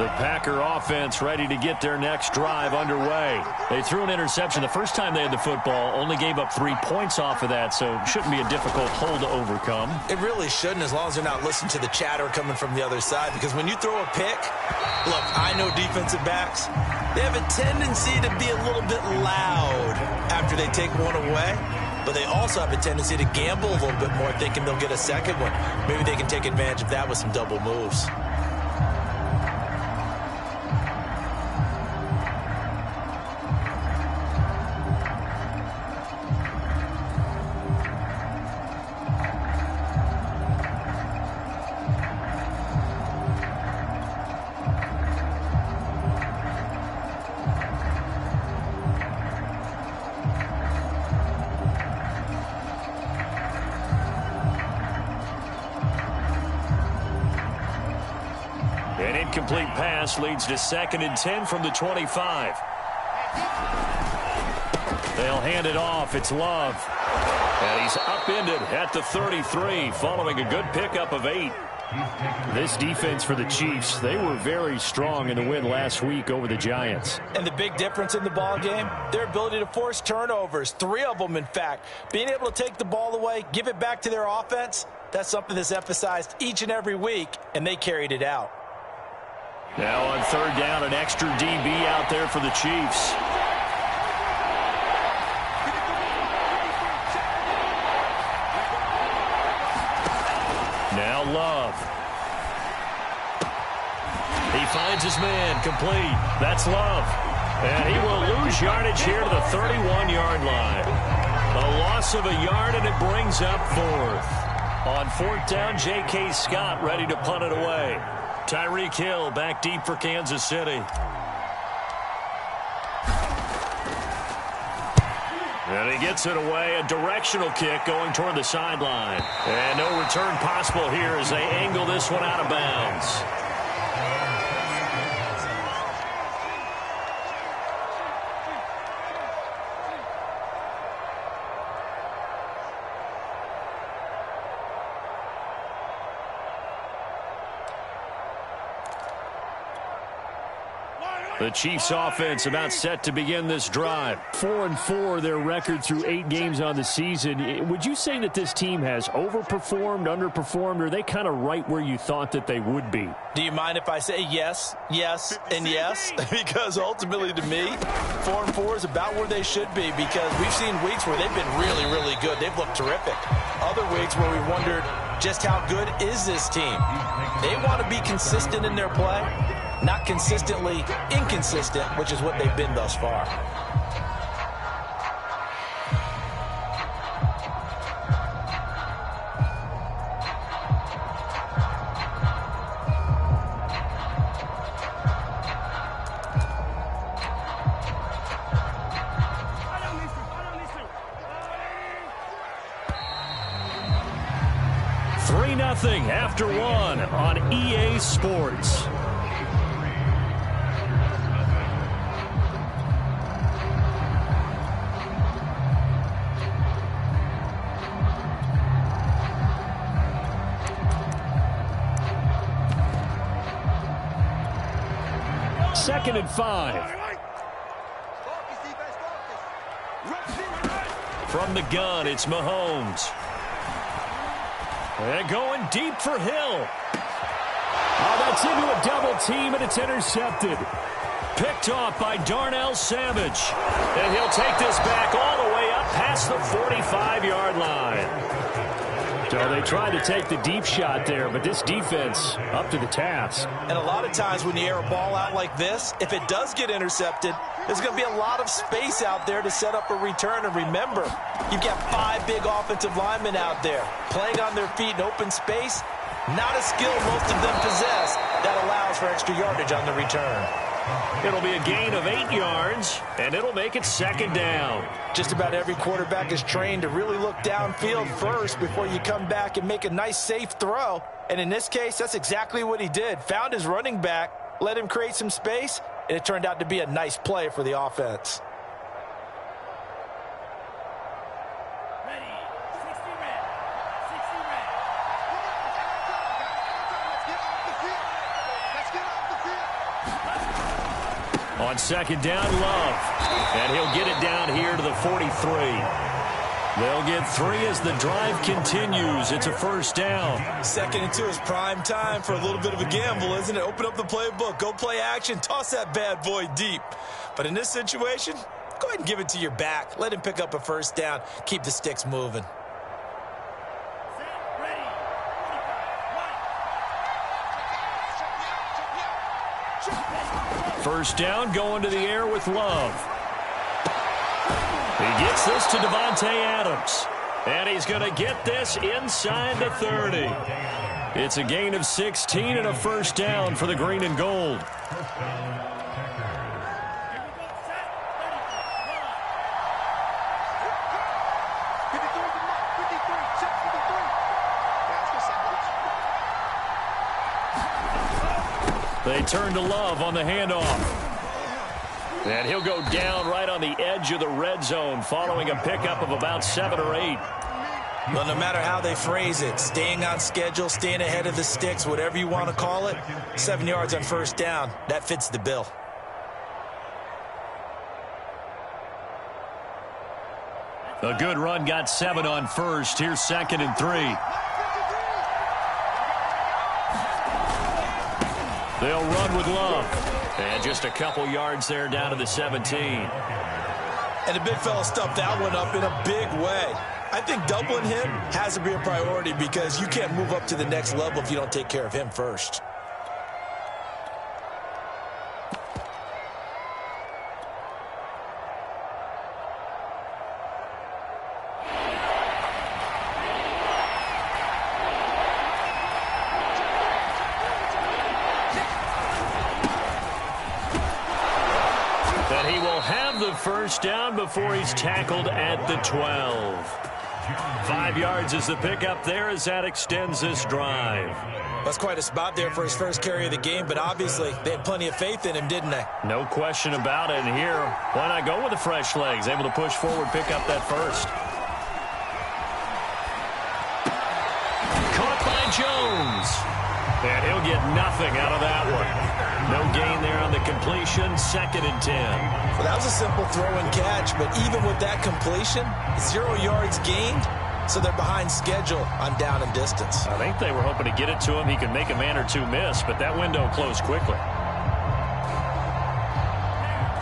The Packer offense ready to get their next drive underway. They threw an interception the first time they had the football, only gave up 3 points off of that, so it shouldn't be a difficult hole to overcome. It really shouldn't, as long as they're not listening to the chatter coming from the other side, because when you throw a pick, look, I know defensive backs, they have a tendency to be a little bit loud after they take one away, but they also have a tendency to gamble a little bit more, thinking they'll get a second one. Maybe they can take advantage of that with some double moves. An incomplete pass leads to 2nd and 10 from the 25. They'll hand it off. It's Love. And he's upended at the 33 following a good pickup of 8. This defense for the Chiefs, they were very strong in the win last week over the Giants. And the big difference in the ball game, their ability to force turnovers, 3 of them in fact. Being able to take the ball away, give it back to their offense, that's something that's emphasized each and every week, and they carried it out. Now on 3rd down, an extra DB out there for the Chiefs. Now Love. He finds his man, complete. That's Love. And he will lose yardage here to the 31-yard line. A loss of a yard, and it brings up 4th. On 4th down, J.K. Scott ready to punt it away. Tyreek Hill back deep for Kansas City. And he gets it away. A directional kick going toward the sideline. And no return possible here as they angle this one out of bounds. The Chiefs offense about set to begin this drive. 4-4 their record through 8 games on the season. Would you say that this team has overperformed, underperformed, or are they kind of right where you thought that they would be? Do you mind if I say yes, yes, and yes? Because ultimately to me, 4-4 is about where they should be, because we've seen weeks where they've been really, really good. They've looked terrific. Other weeks where we wondered just how good is this team. They want to be consistent in their play. Not consistently inconsistent, which is what they've been thus far. Nothing after 1 on EA Sports. Second and 5. From the gun, it's Mahomes. And going deep for Hill. Oh, that's into a double team, and it's intercepted. Picked off by Darnell Savage. And he'll take this back all the way up past the 45-yard line. So they tried to take the deep shot there, but this defense up to the task. And a lot of times when you air a ball out like this, if it does get intercepted, there's going to be a lot of space out there to set up a return. And remember, you've got 5 big offensive linemen out there playing on their feet in open space. Not a skill most of them possess that allows for extra yardage on the return. It'll be a gain of 8 yards, and it'll make it 2nd down. Just about every quarterback is trained to really look downfield first before you come back and make a nice, safe throw. And in this case, that's exactly what he did. Found his running back, let him create some space, and it turned out to be a nice play for the offense. On second down, Love. And he'll get it down here to the 43. They'll get 3 as the drive continues. It's a first down. 2nd and 2 is prime time for a little bit of a gamble, isn't it? Open up the playbook, go play action, toss that bad boy deep. But in this situation, go ahead and give it to your back. Let him pick up a first down. Keep the sticks moving. First down, going to the air with Love. He gets this to Davante Adams. And he's going to get this inside the 30. It's a gain of 16 and a first down for the green and gold. They turn to Love on the handoff. And he'll go down right on the edge of the red zone following a pickup of about 7 or 8. Well, no matter how they phrase it, staying on schedule, staying ahead of the sticks, whatever you want to call it, 7 yards on first down, that fits the bill. A good run got 7 on first. Here's 2nd and 3. They'll run with Love. And just a couple yards there down to the 17. And the big fella stuffed that one up in a big way. I think doubling him has to be a priority because you can't move up to the next level if you don't take care of him first. First down before he's tackled at the 12. 5 yards is the pickup there as that extends this drive. That's quite a spot there for his first carry of the game, but obviously they had plenty of faith in him, didn't they? No question about it. And here, why not go with the fresh legs? Able to push forward, pick up that first. Caught by Jones. And he'll get nothing out of that one. No gain there on the completion, 2nd and 10. Well, that was a simple throw and catch, but even with that completion, 0 yards gained, so they're behind schedule on down and distance. I think they were hoping to get it to him. He could make a man or two miss, but that window closed quickly.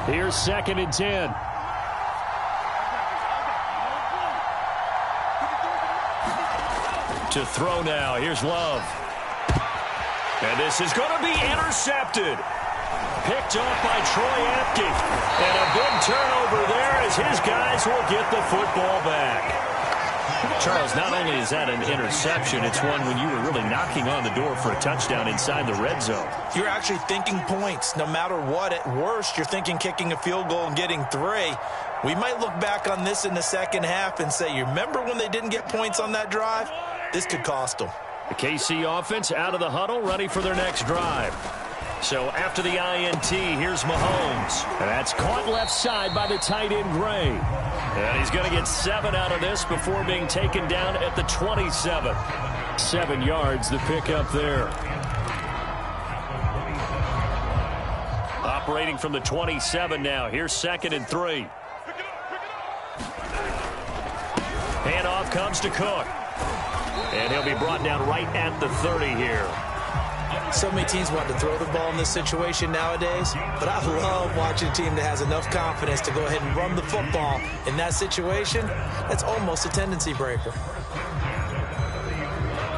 Here's 2nd and 10. To throw now, here's Love. And this is going to be intercepted. Picked off by Troy Apke. And a big turnover there as his guys will get the football back. Charles, not only is that an interception, it's one when you were really knocking on the door for a touchdown inside the red zone. You're actually thinking points no matter what. At worst, you're thinking kicking a field goal and getting 3. We might look back on this in the second half and say, you remember when they didn't get points on that drive? This could cost them. The KC offense out of the huddle, ready for their next drive. So after the INT, here's Mahomes. And that's caught left side by the tight end, Gray. And he's going to get 7 out of this before being taken down at the 27. 7 yards, the pickup there. Operating from the 27 now. Here's 2nd and 3. Handoff comes to Cook. And he'll be brought down right at the 30 here. So many teams want to throw the ball in this situation nowadays, but I love watching a team that has enough confidence to go ahead and run the football. In that situation, that's almost a tendency breaker.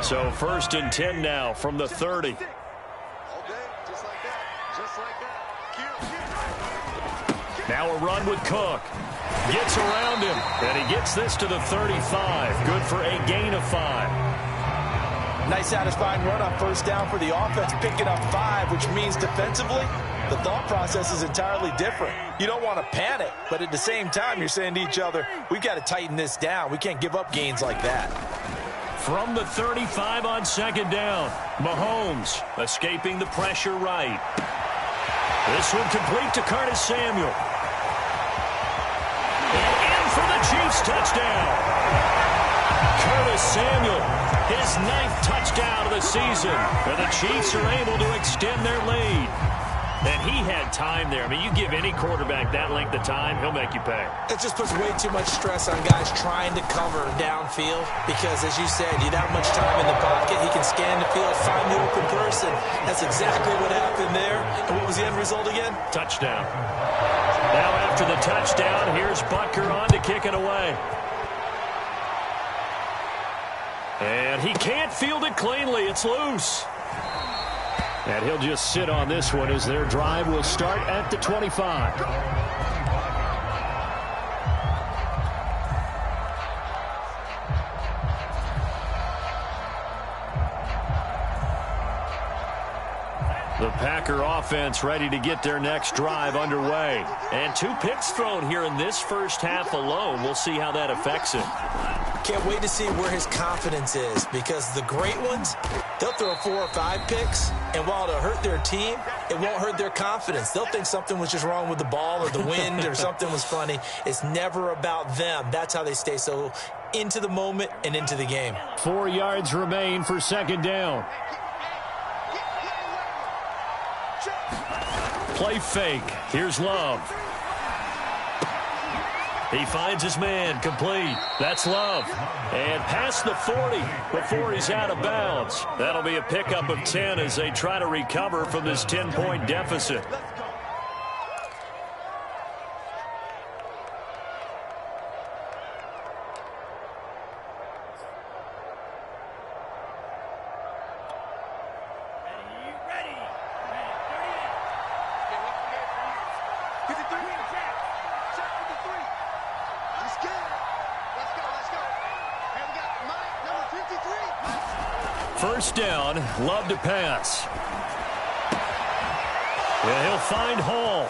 So 1st and 10 now from the 30. Now a run with Cook. Gets around him, and he gets this to the 35. Good for a gain of 5. Nice satisfying run on first down for the offense, picking up 5, which means defensively, the thought process is entirely different. You don't want to panic, but at the same time, you're saying to each other, we've got to tighten this down. We can't give up gains like that. From the 35 on 2nd down, Mahomes escaping the pressure right. This one complete to Curtis Samuel. And in for the Chiefs touchdown. Curtis Samuel, his 9th touchdown of the season. And the Chiefs are able to extend their lead. And he had time there. I mean, you give any quarterback that length of time, he'll make you pay. It just puts way too much stress on guys trying to cover downfield because, as you said, you don't have much time in the pocket. He can scan the field, find the open person. That's exactly what happened there. And what was the end result again? Touchdown. Now after the touchdown, here's Butker on to kick it away. And he can't field it cleanly. It's loose. And he'll just sit on this one as their drive will start at the 25. The Packer offense ready to get their next drive underway. And 2 picks thrown here in this first half alone. We'll see how that affects him. Can't wait to see where his confidence is because the great ones, they'll throw 4 or 5 picks, and while it'll hurt their team, it won't hurt their confidence. They'll think something was just wrong with the ball or the wind or something was funny. It's never about them. That's how they stay so into the moment and into the game. 4 yards remain for second down. Play fake. Here's Love. He finds his man, complete. That's Love. And past the 40 before he's out of bounds. That'll be a pickup of 10 as they try to recover from this 10-point deficit. First down, Love to pass. And he'll find Hall.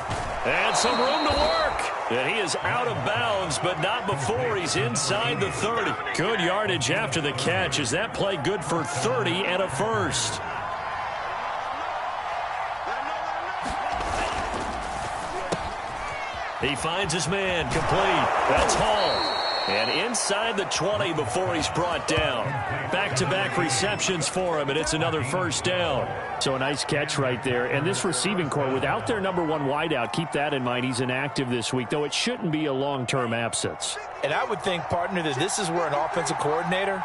And some room to work. And he is out of bounds, but not before he's inside the 30. Good yardage after the catch. Is that play good for 30 and a first? He finds his man, complete. That's Hall. And inside the 20 before he's brought down. Back-to-back receptions for him, and it's another first down. So a nice catch right there. And this receiving core, without their number 1 wideout, keep that in mind. He's inactive this week, though it shouldn't be a long-term absence. And I would think, partner, that this is where an offensive coordinator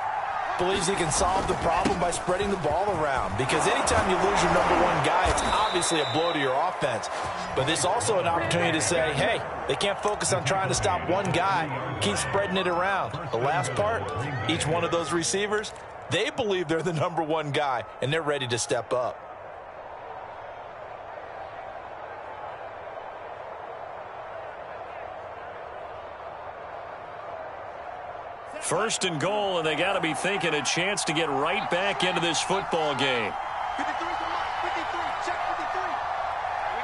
believes he can solve the problem by spreading the ball around. Because anytime you lose your number 1 guy, it's obviously a blow to your offense. But there's also an opportunity to say, hey, they can't focus on trying to stop one guy. Keep spreading it around. The last part, each one of those receivers, they believe they're the number 1 guy, and they're ready to step up. First and goal, and they got to be thinking a chance to get right back into this football game. 53, come on, 53, check 53. Here we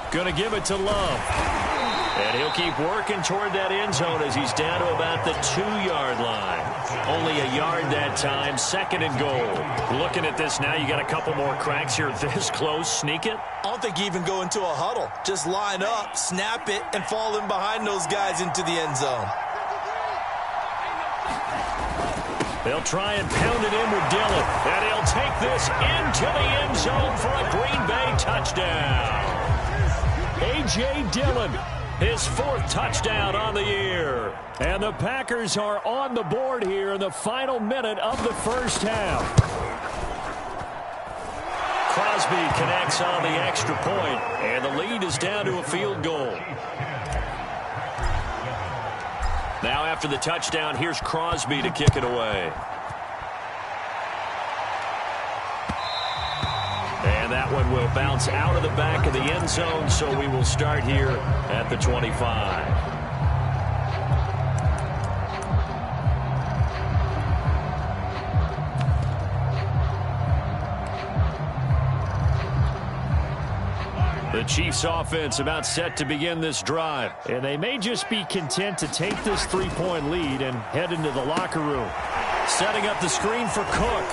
go. Going to give it to Love. And he'll keep working toward that end zone as he's down to about the 2-yard line. Only a yard that time, second and goal. Looking at this now, you got a couple more cracks here this close. Sneak it? I don't think you even go into a huddle. Just line up, snap it, and fall in behind those guys into the end zone. They'll try and pound it in with Dillon. And he'll take this into the end zone for a Green Bay touchdown. A.J. Dillon, his 4th touchdown on the year. And the Packers are on the board here in the final minute of the first half. Crosby connects on the extra point, and the lead is down to a field goal. Now after the touchdown, here's Crosby to kick it away. And that one will bounce out of the back of the end zone, so we will start here at the 25. The Chiefs offense about set to begin this drive. And they may just be content to take this 3-point lead and head into the locker room. Setting up the screen for Cook.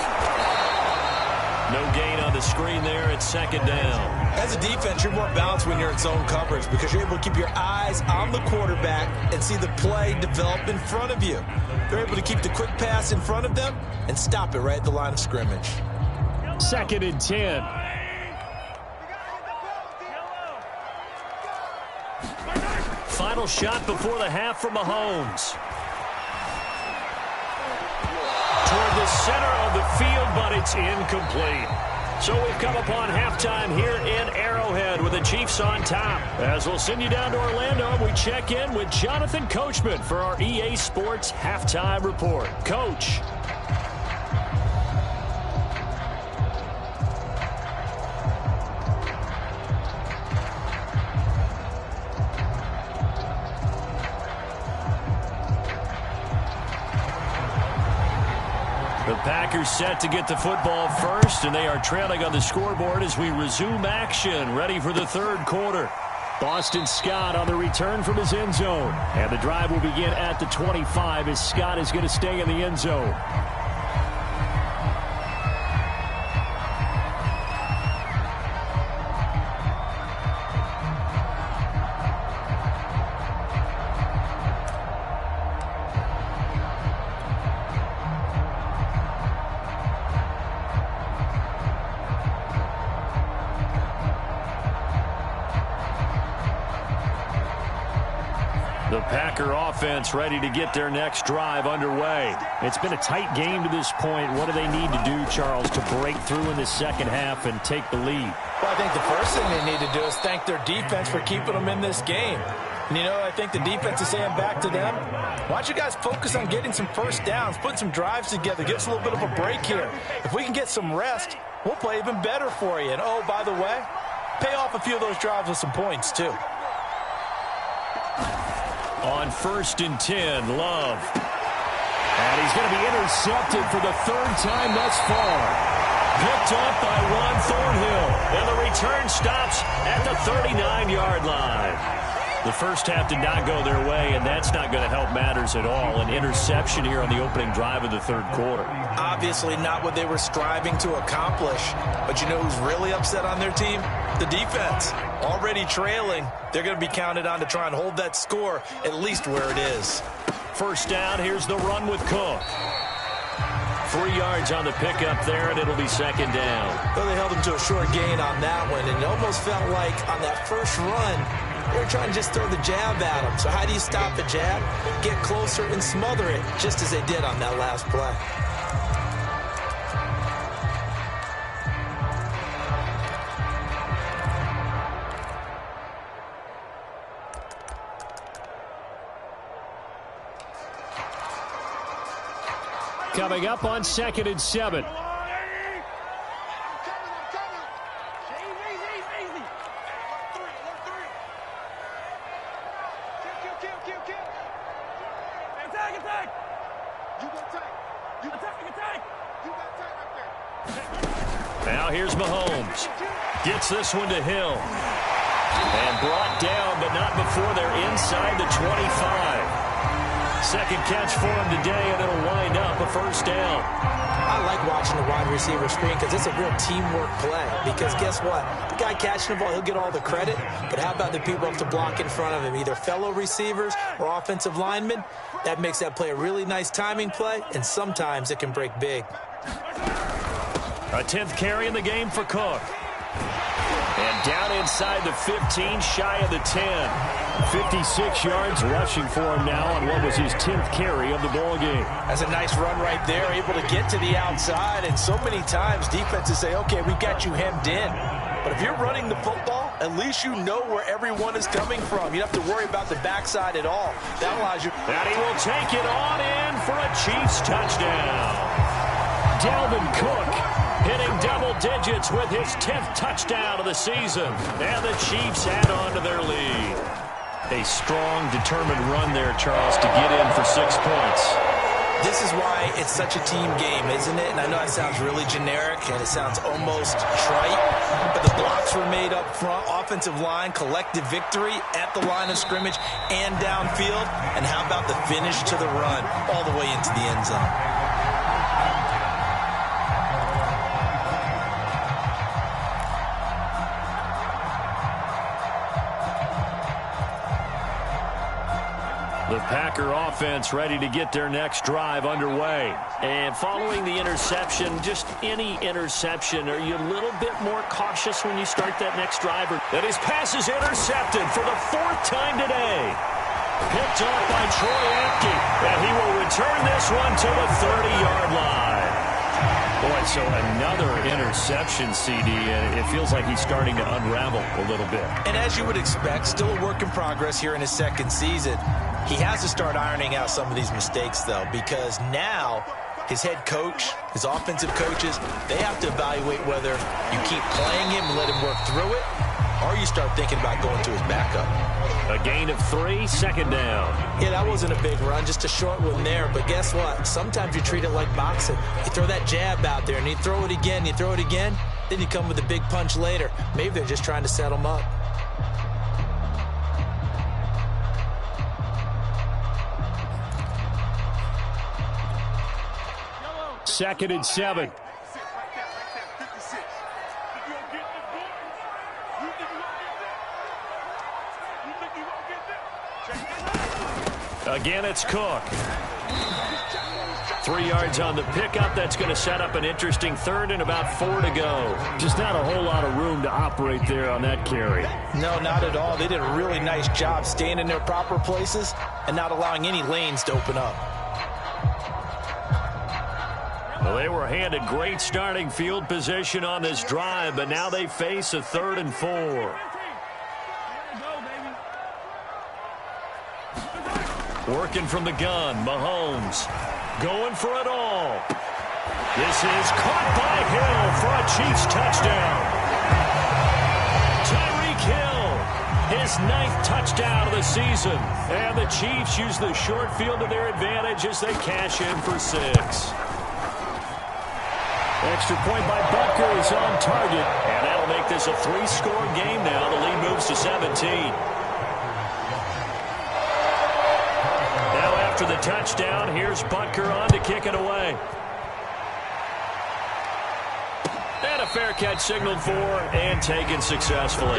No gain on the the screen there at second down. As a defense, you're more balanced when you're in zone coverage because you're able to keep your eyes on the quarterback and see the play develop in front of you. They're able to keep the quick pass in front of them and stop it right at the line of scrimmage. 2nd and 10. Final shot before the half from Mahomes. Toward the center of the field, but it's incomplete. So we've come upon halftime here in Arrowhead with the Chiefs on top. As we'll send you down to Orlando, we check in with Jonathan Coachman for our EA Sports Halftime Report. Coach. The Packers set to get the football first, and they are trailing on the scoreboard as we resume action, ready for the third quarter. Boston Scott on the return from his end zone. And the drive will begin at the 25 as Scott is going to stay in the end zone. The Packer offense ready to get their next drive underway. It's been a tight game to this point. What do they need to do, Charles, to break through in the second half and take the lead? Well, I think the first thing they need to do is thank their defense for keeping them in this game. And, you know, I think the defense is saying back to them, why don't you guys focus on getting some first downs, put some drives together, give us a little bit of a break here. If we can get some rest, we'll play even better for you. And, oh, by the way, pay off a few of those drives with some points, too. On 1st and 10, Love. And he's going to be intercepted for the third time thus far. Picked up by Ron Thornhill. And the return stops at the 39-yard line. The first half did not go their way, and that's not going to help matters at all. An interception here on the opening drive of the third quarter. Obviously not what they were striving to accomplish. But you know who's really upset on their team? The defense. Already trailing, they're going to be counted on to try and hold that score at least where it is. First down, here's the run with Cook. 3 yards on the pickup there, and it'll be second down. Well, they held him to a short gain on that one, and it almost felt like on that first run, they were trying to just throw the jab at him. So how do you stop a jab? Get closer and smother it, just as they did on that last play. Coming up on 2nd and 7. Now here's Mahomes. Gets this one to Hill. And brought down, but not before they're inside the 25. Second catch for him today, and it'll wind up a first down. I like watching the wide receiver screen because it's a real teamwork play. Because guess what? The guy catching the ball, he'll get all the credit. But how about the people up to block in front of him, either fellow receivers or offensive linemen? That makes that play a really nice timing play, and sometimes it can break big. A 10th carry in the game for Cook. And down inside the 15, shy of the 10. 56 yards rushing for him now on what was his 10th carry of the ball game. That's a nice run right there, able to get to the outside. And so many times defenses say, okay, we got you hemmed in. But if you're running the football, at least you know where everyone is coming from. You don't have to worry about the backside at all. That allows you. And he will take it on in for a Chiefs touchdown. Dalvin Cook hitting double digits with his 10th touchdown of the season. And the Chiefs add on to their lead. A strong, determined run there, Charles, to get in for 6 points. This is why it's such a team game, isn't it? And I know it sounds really generic and it sounds almost trite, but the blocks were made up front, offensive line, collective victory at the line of scrimmage and downfield. And how about the finish to the run all the way into the end zone? The Packer offense ready to get their next drive underway. And following the interception, just any interception, are you a little bit more cautious when you start that next drive? And his pass is intercepted for the 4th time today. Picked off by Troy Apke, and he will return this one to the 30-yard line. Boy, so another interception, CD. It feels like he's starting to unravel a little bit. And as you would expect, still a work in progress here in his second season. He has to start ironing out some of these mistakes, though, because now his head coach, his offensive coaches, they have to evaluate whether you keep playing him and let him work through it, or you start thinking about going to his backup. A gain of 3, 2nd down. Yeah, that wasn't a big run, just a short one there. But guess what? Sometimes you treat it like boxing. You throw that jab out there, and you throw it again, you throw it again, then you come with a big punch later. Maybe they're just trying to set him up. Second and 7. Again, it's Cook. 3 yards on the pickup. That's going to set up an interesting 3rd and about 4 to go. Just not a whole lot of room to operate there on that carry. No, not at all. They did a really nice job staying in their proper places and not allowing any lanes to open up. Well, they were handed great starting field position on this drive, but now they face a 3rd and 4. Working from the gun, Mahomes going for it all. This is caught by Hill for a Chiefs touchdown. Tyreek Hill, his 9th touchdown of the season. And the Chiefs use the short field to their advantage as they cash in for 6. Extra point by Butker is on target. And that'll make this a 3-score game now. The lead moves to 17. After the touchdown, here's Butker on to kick it away. And a fair catch signaled for and taken successfully.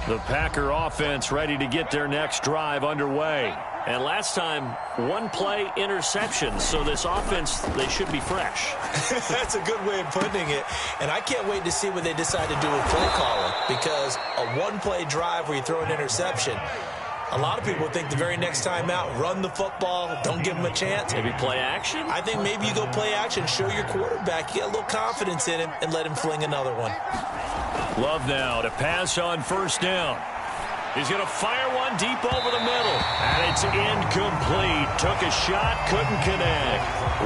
The Packer offense ready to get their next drive underway. And last time, 1-play interception. So this offense, they should be fresh. That's a good way of putting it. And I can't wait to see what they decide to do with play calling. Because a 1-play drive where you throw an interception, a lot of people think the very next time out, run the football, don't give them a chance. Maybe play action? I think maybe you go play action, show your quarterback, you get a little confidence in him, and let him fling another one. Love now to pass on 1st down. He's going to fire one deep over the middle. And it's incomplete. Took a shot, couldn't connect.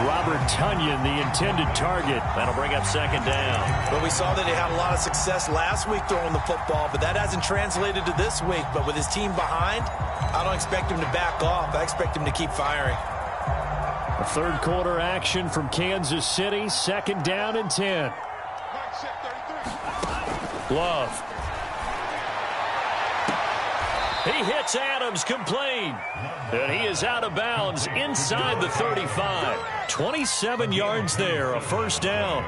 Robert Tonyan, the intended target. That'll bring up 2nd down. But we saw that he had a lot of success last week throwing the football, but that hasn't translated to this week. But with his team behind, I don't expect him to back off. I expect him to keep firing. A 3rd quarter action from Kansas City. 2nd down and 10. Love. He hits Adams complete. And he is out of bounds inside the 35. 27 yards there, a 1st down.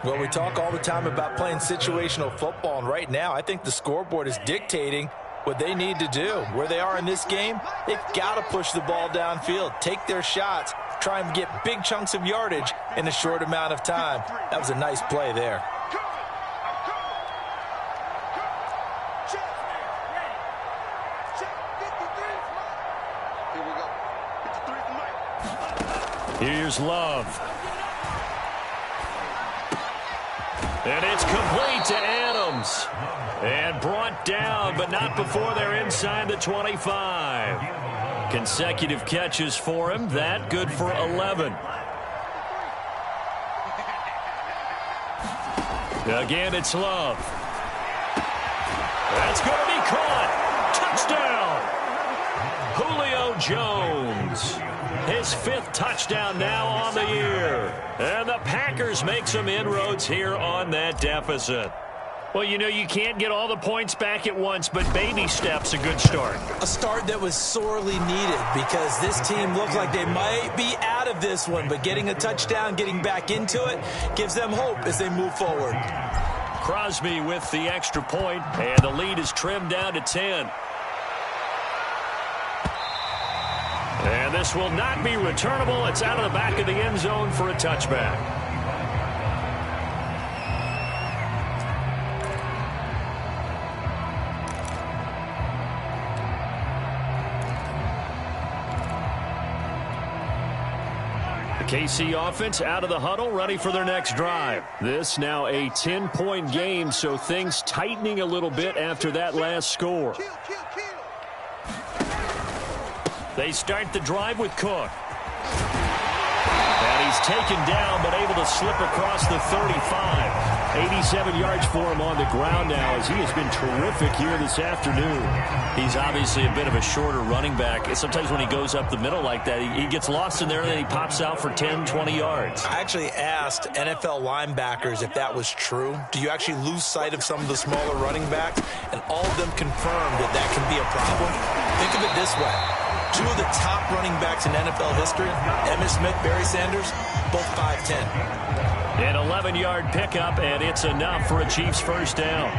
Well, we talk all the time about playing situational football, and right now I think the scoreboard is dictating what they need to do. Where they are in this game, they've got to push the ball downfield, take their shots, try and get big chunks of yardage in a short amount of time. That was a nice play there. Here's Love. And it's complete to Adams. And brought down, but not before they're inside the 25. Consecutive catches for him. That good for 11. Again, it's Love. That's going to be caught. Touchdown. Julio Jones. His 5th touchdown now on the year. And the Packers make some inroads here on that deficit. Well, you know, you can't get all the points back at once, but baby steps a good start. A start that was sorely needed because this team looked like they might be out of this one, but getting a touchdown, getting back into it, gives them hope as they move forward. Crosby with the extra point, and the lead is trimmed down to 10. And this will not be returnable. It's out of the back of the end zone for a touchback. KC offense out of the huddle, ready for their next drive. This now a 10-point game, so things tightening a little bit after that last score. They start the drive with Cook. And he's taken down, but able to slip across the 35. 87 yards for him on the ground now as he has been terrific here this afternoon. He's obviously a bit of a shorter running back. Sometimes when he goes up the middle like that, he gets lost in there and then he pops out for 10, 20 yards. I actually asked NFL linebackers if that was true. Do you actually lose sight of some of the smaller running backs? And all of them confirmed that that can be a problem. Think of it this way. Two of the top running backs in NFL history, Emmitt Smith, Barry Sanders, both 5'10". An 11-yard pickup, and it's enough for a Chiefs first down.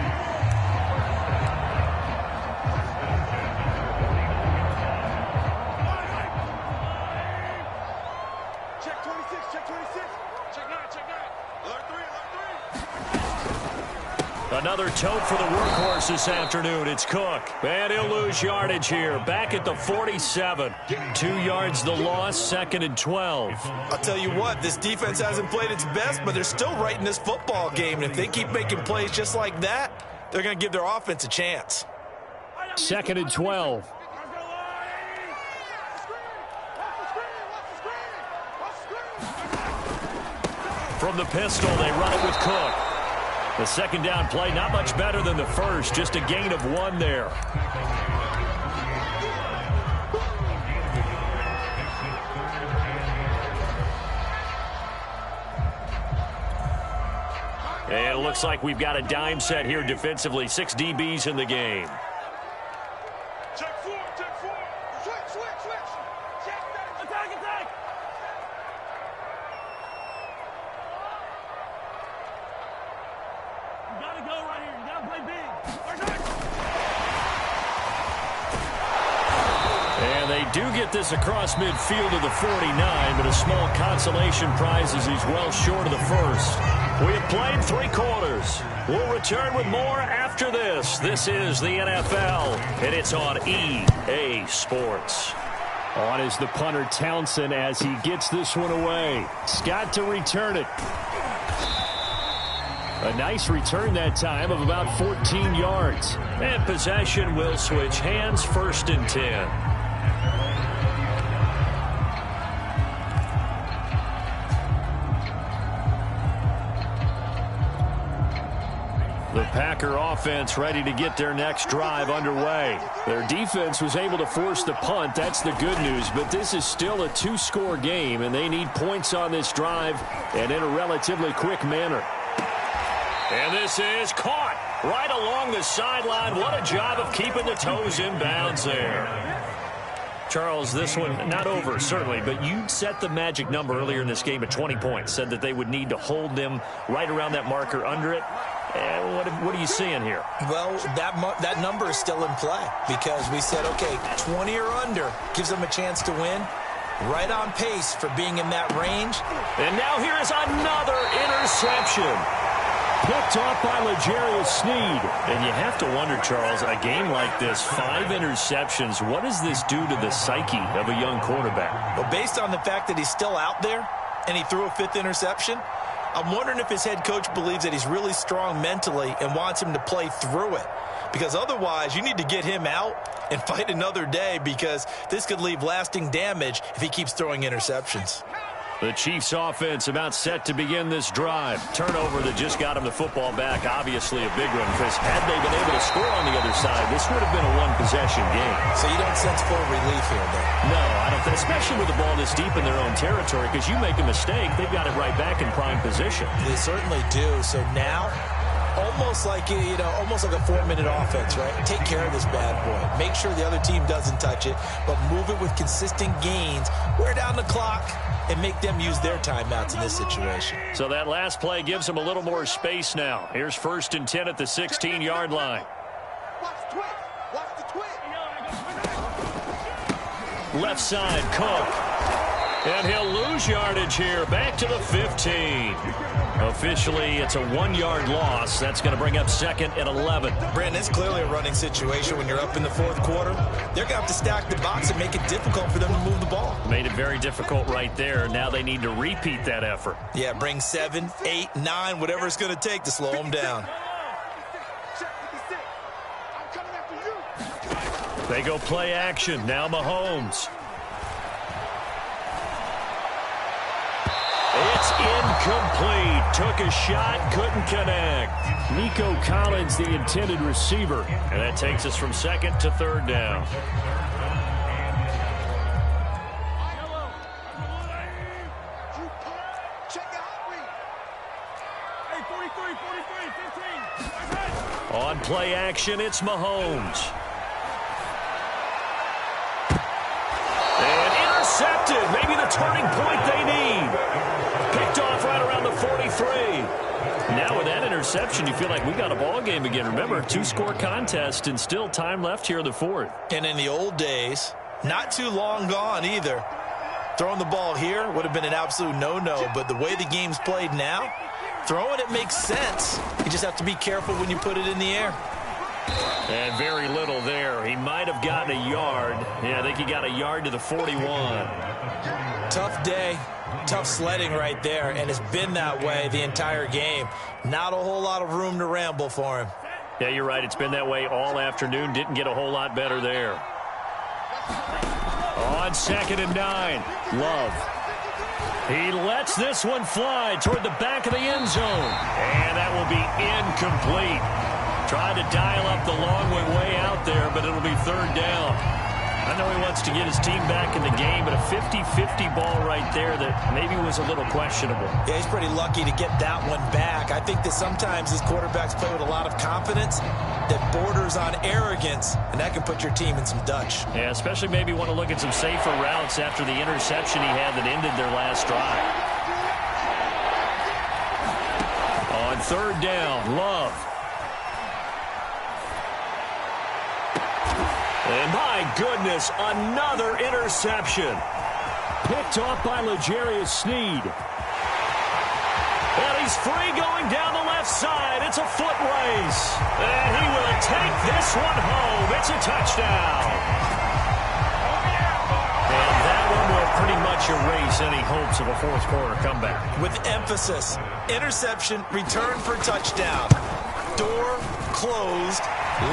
Check 26, check 26. Check 9, check 9. Alert 3, alert 3. Another tote for the workhorse this afternoon. It's Cook. And he'll lose yardage here. Back at the 47. 2 yards the loss, 2nd and 12. I'll tell you what, this defense hasn't played its best, but they're still right in this football game. And if they keep making plays just like that, they're going to give their offense a chance. 2nd and 12. From the pistol, they run it with Cook. The second down play, not much better than the first, just a gain of 1 there. And it looks like we've got a dime set here defensively. 6 DBs in the game. Check 4, check 4. Switch. Check that. Attack. You gotta go right here. You gotta play big. And they do get this across midfield to the 49, but a small consolation prize as he's well short of the first. We have played 3 quarters. We'll return with more after this. This is the NFL, and it's on EA Sports. On is the punter Townsend as he gets this one away. Scott to return it. A nice return that time of about 14 yards. And possession will switch hands, 1st and 10. The Packer offense ready to get their next drive underway. Their defense was able to force the punt. That's the good news. But this is still a 2-score game, and they need points on this drive and in a relatively quick manner. And this is caught right along the sideline. What a job of keeping the toes in bounds there. Charles, this one not over, certainly, but you set the magic number earlier in this game at 20 points. Said that they would need to hold them right around that marker under it. What are you seeing here? Well, that number is still in play because we said, okay, 20 or under gives them a chance to win. Right on pace for being in that range. And now here is another interception. Picked off by L'Jarius Sneed. And you have to wonder, Charles, a game like this, 5 interceptions, what does this do to the psyche of a young quarterback? Well, based on the fact that he's still out there and he threw a 5th interception, I'm wondering if his head coach believes that he's really strong mentally and wants him to play through it. Because otherwise, you need to get him out and fight another day because this could leave lasting damage if he keeps throwing interceptions. The Chiefs offense about set to begin this drive. Turnover that just got him the football back. Obviously a big one, because had they been able to score on the other side, this would have been a 1-possession game. So you don't sense full relief here, though? No, I don't think, especially with the ball this deep in their own territory, because you make a mistake, they've got it right back in prime position. They certainly do. So now Almost like, almost like a 4-minute offense, right? Take care of this bad boy. Make sure the other team doesn't touch it, but move it with consistent gains. Wear down the clock and make them use their timeouts in this situation. So that last play gives them a little more space now. Here's 1st and 10 at the 16-yard line. Watch the twist. Watch the twist. Left side, Cook. And he'll lose yardage here. Back to the 15. Officially, it's a 1-yard loss. That's going to bring up 2nd and 11. Brandon, it's clearly a running situation when you're up in the 4th quarter. They're going to have to stack the box and make it difficult for them to move the ball. Made it very difficult right there. Now they need to repeat that effort. Yeah, bring 7, 8, 9, whatever it's going to take to slow them down. They go play action. Now Mahomes. It's incomplete. Took a shot, couldn't connect. Nico Collins, the intended receiver. And that takes us from 2nd to 3rd down. On play action, it's Mahomes. And intercepted. Maybe the turning point they need. Picked off right around the 43. Now with that interception, you feel like we got a ball game again. Remember, 2-score contest and still time left here in the 4th. And in the old days, not too long gone either, throwing the ball here would have been an absolute no-no. But the way the game's played now, throwing it makes sense. You just have to be careful when you put it in the air. And very little there. He might have gotten a yard. Yeah, I think he got a yard to the 41. Tough day. Tough sledding right there, and it's been that way the entire game. Not a whole lot of room to ramble for him. Yeah, you're right. It's been that way all afternoon. Didn't get a whole lot better there. On 2nd and 9, Love. He lets this one fly toward the back of the end zone. And that will be incomplete. Tried to dial up the long way out there, but it'll be 3rd down. I know he wants to get his team back in the game, but a 50-50 ball right there that maybe was a little questionable. Yeah, he's pretty lucky to get that one back. I think that sometimes his quarterbacks play with a lot of confidence that borders on arrogance, and that can put your team in some Dutch. Yeah, especially maybe want to look at some safer routes after the interception he had that ended their last drive. On 3rd down, Love. And my goodness, another interception. Picked off by L'Jarius Sneed. And he's free going down the left side. It's a foot race. And he will take this one home. It's a touchdown. And that one will pretty much erase any hopes of a 4th quarter comeback. With emphasis, interception, return for touchdown. Door closed,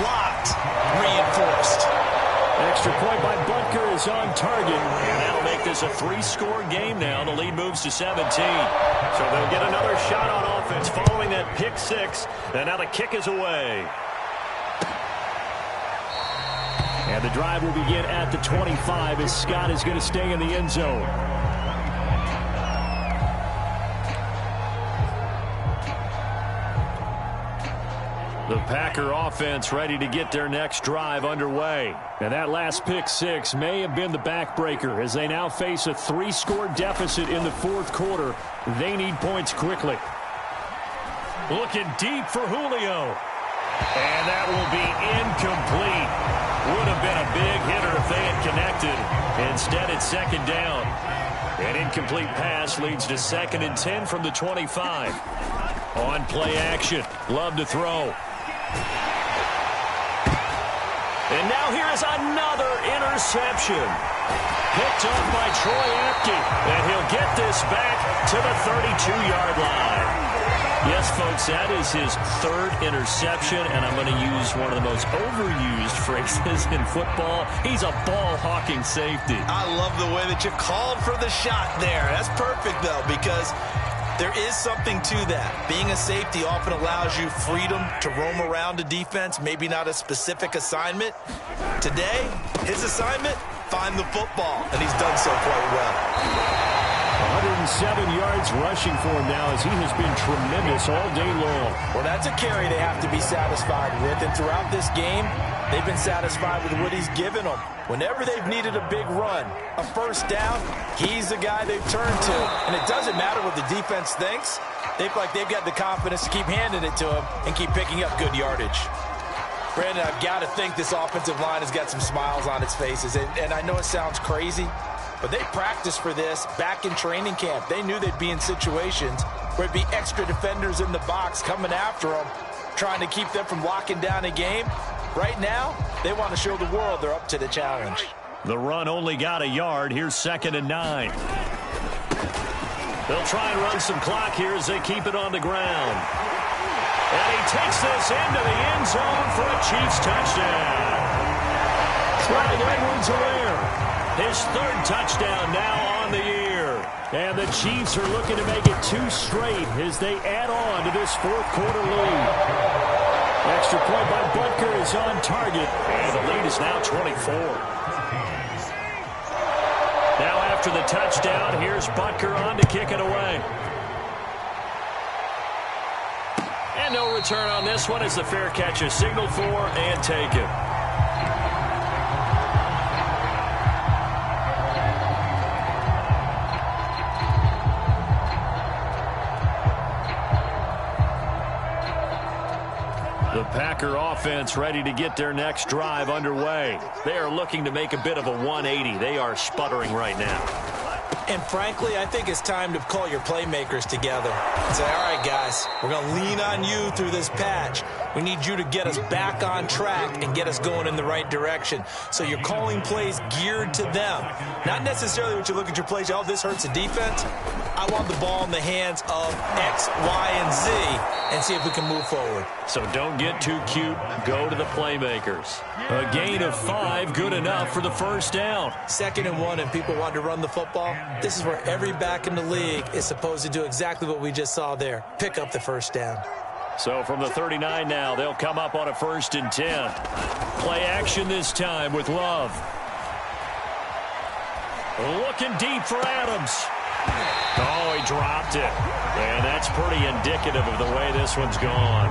locked, reinforced. Extra point by Butker is on target. And that'll make this a 3-score game now. The lead moves to 17. So they'll get another shot on offense following that pick 6. And now the kick is away. And the drive will begin at the 25 as Scott is going to stay in the end zone. The Packer offense ready to get their next drive underway. And that last pick 6 may have been the backbreaker as they now face a 3-score deficit in the 4th quarter. They need points quickly. Looking deep for Julio. And that will be incomplete. Would have been a big hitter if they had connected. Instead, it's 2nd down. An incomplete pass leads to 2nd and 10 from the 25. On play action. Love to throw. And now here is another interception. Picked up by Troy Apke. And he'll get this back to the 32-yard line. Yes, folks, that is his 3rd interception, and I'm going to use one of the most overused phrases in football. He's a ball-hawking safety. I love the way that you called for the shot there. That's perfect, though, because there is something to that. Being a safety often allows you freedom to roam around a defense, maybe not a specific assignment. Today, his assignment, find the football, and he's done so quite well. 107 yards rushing for him now as he has been tremendous all day long. Well, that's a carry they have to be satisfied with. And throughout this game, they've been satisfied with what he's given them. Whenever they've needed a big run, a first down, he's the guy they've turned to. And it doesn't matter what the defense thinks. They feel like they've got the confidence to keep handing it to him and keep picking up good yardage. Brandon, I've got to think this offensive line has got some smiles on its faces. And I know it sounds crazy, but they practiced for this back in training camp. They knew they'd be in situations where it'd be extra defenders in the box coming after them, trying to keep them from locking down a game. Right now, they want to show the world they're up to the challenge. The run only got a yard. Here's 2nd and 9. They'll try and run some clock here as they keep it on the ground. And he takes this into the end zone for a Chiefs touchdown. Clyde Edwards-Helaire, his 3rd touchdown now on the year. And the Chiefs are looking to make it 2 straight as they add on to this 4th quarter lead. Extra point by Butker is on target, and the lead is now 24. Now after the touchdown, here's Butker on to kick it away. And no return on this one as the fair catch is signaled for and taken. The Packer offense ready to get their next drive underway. They are looking to make a bit of a 180. They are sputtering right now. And frankly, I think it's time to call your playmakers together and say, all right, guys, we're going to lean on you through this patch. We need you to get us back on track and get us going in the right direction. So you're calling plays geared to them. Not necessarily what you look at your plays, oh, this hurts the defense. I want the ball in the hands of X, Y, and Z and see if we can move forward. So don't get too cute. Go to the playmakers. A gain of 5, good enough for the first down. 2nd and 1, and people want to run the football. This is where every back in the league is supposed to do exactly what we just saw there. Pick up the first down. So from the 39 now, they'll come up on a 1st and 10. Play action this time with Love. Looking deep for Adams. Oh, he dropped it. And that's pretty indicative of the way this one's gone.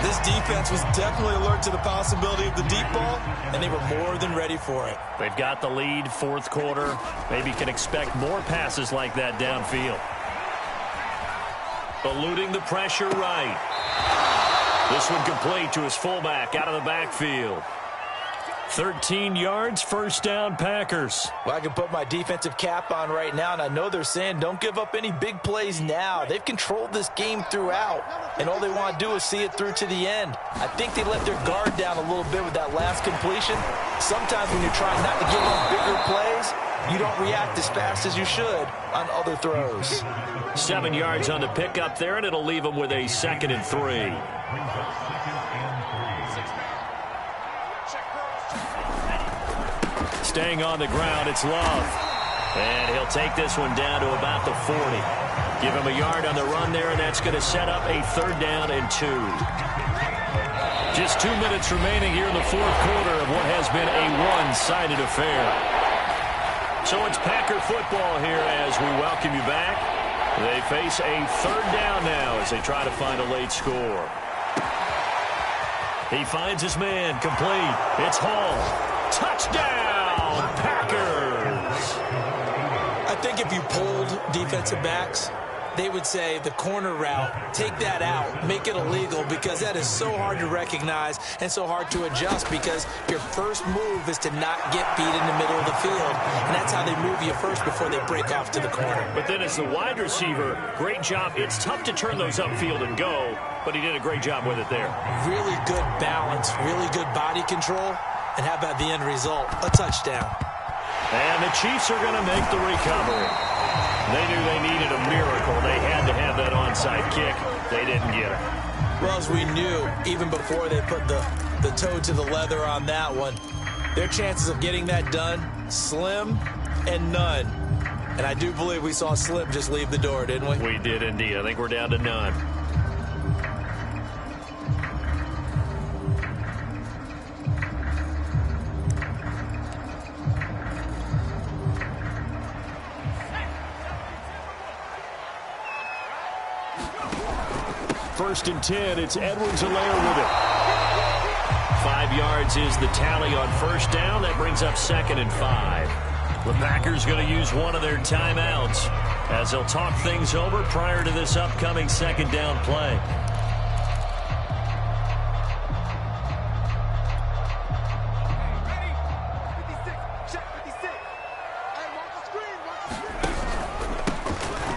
This defense was definitely alert to the possibility of the deep ball, and they were more than ready for it. They've got the lead, 4th quarter. Maybe can expect more passes like that downfield. Eluding the pressure right. This one complete to his fullback out of the backfield. 13 yards, first down, Packers. Well, I can put my defensive cap on right now, and I know they're saying don't give up any big plays now. They've controlled this game throughout, and all they want to do is see it through to the end. I think they let their guard down a little bit with that last completion. Sometimes when you're trying not to give up bigger plays, you don't react as fast as you should on other throws. 7 yards on the pickup there, and it'll leave them with a 2nd and 3. Staying on the ground, it's Love. And he'll take this one down to about the 40. Give him a yard on the run there, and that's going to set up a 3rd down and 2. Just 2 minutes remaining here in the 4th quarter of what has been a one-sided affair. So it's Packer football here as we welcome you back. They face a 3rd down now as they try to find a late score. He finds his man, complete. It's Hall. Touchdown, Packers! I think if you polled defensive backs, they would say the corner route, take that out, make it illegal, because that is so hard to recognize and so hard to adjust, because your first move is to not get beat in the middle of the field, and that's how they move you first before they break off to the corner. But then as the wide receiver, great job. It's tough to turn those upfield and go, but he did a great job with it there. Really good balance, really good body control, and how about the end result? A touchdown. And the Chiefs are going to make the recovery. They knew they needed a miracle. They had to have that onside kick. They didn't get it. Well, as we knew, even before they put the toe to the leather on that one, their chances of getting that done, slim and none. And I do believe we saw Slim just leave the door, didn't we? We did indeed. I think we're down to none. 1st and 10. It's Edwards-Helaire with it. 5 yards is the tally on 1st down. That brings up 2nd and 5. The Packers going to use one of their timeouts as they'll talk things over prior to this upcoming 2nd down play.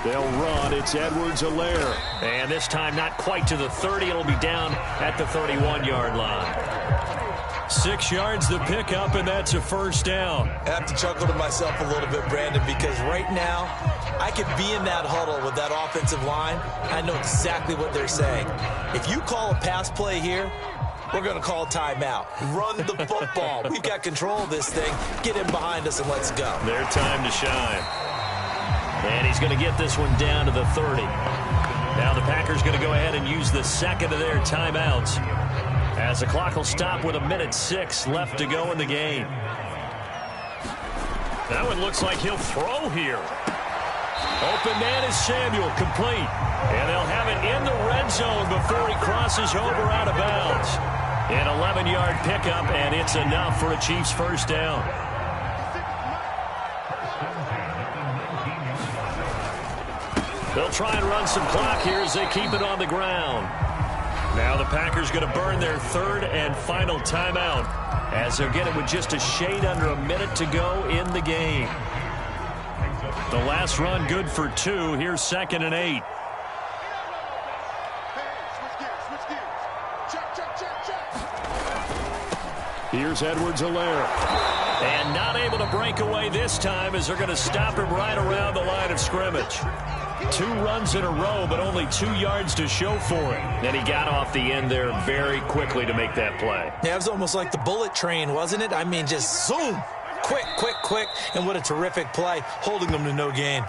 They'll run. It's Edwards-Helaire. And this time not quite to the 30. It'll be down at the 31-yard line. 6 yards the pickup, and that's a 1st down. I have to chuckle to myself a little bit, Brandon, because right now I could be in that huddle with that offensive line. I know exactly what they're saying. If you call a pass play here, we're going to call timeout. Run the football. We've got control of this thing. Get in behind us and let's go. Their time to shine. And he's going to get this one down to the 30. Now the Packers going to go ahead and use the 2nd of their timeouts as the clock will stop with 1:06 left to go in the game. That one looks like he'll throw here. Open man is Samuel, complete. And they'll have it in the red zone before he crosses over out of bounds. An 11-yard pickup, and it's enough for a Chiefs 1st down. They'll try and run some clock here as they keep it on the ground. Now the Packers going to burn their 3rd and final timeout as they'll get it with just a shade under a minute to go in the game. The last run good for 2. Here's 2nd and 8. Here's Edwards-Helaire. And not able to break away this time as they're going to stop him right around the line of scrimmage. 2 runs in a row, but only 2 yards to show for it. And he got off the end there very quickly to make that play. Yeah, it was almost like the bullet train, wasn't it? I mean, just zoom. Quick, quick, quick. And what a terrific play, holding them to no gain.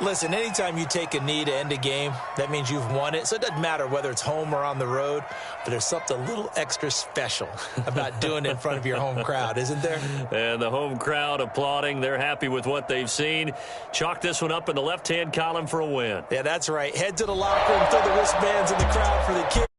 Listen, anytime you take a knee to end a game, that means you've won it. So it doesn't matter whether it's home or on the road, but there's something a little extra special about doing it in front of your home crowd, isn't there? And the home crowd applauding. They're happy with what they've seen. Chalk this one up in the left-hand column for a win. Yeah, that's right. Head to the locker room, throw the wristbands in the crowd for the kids.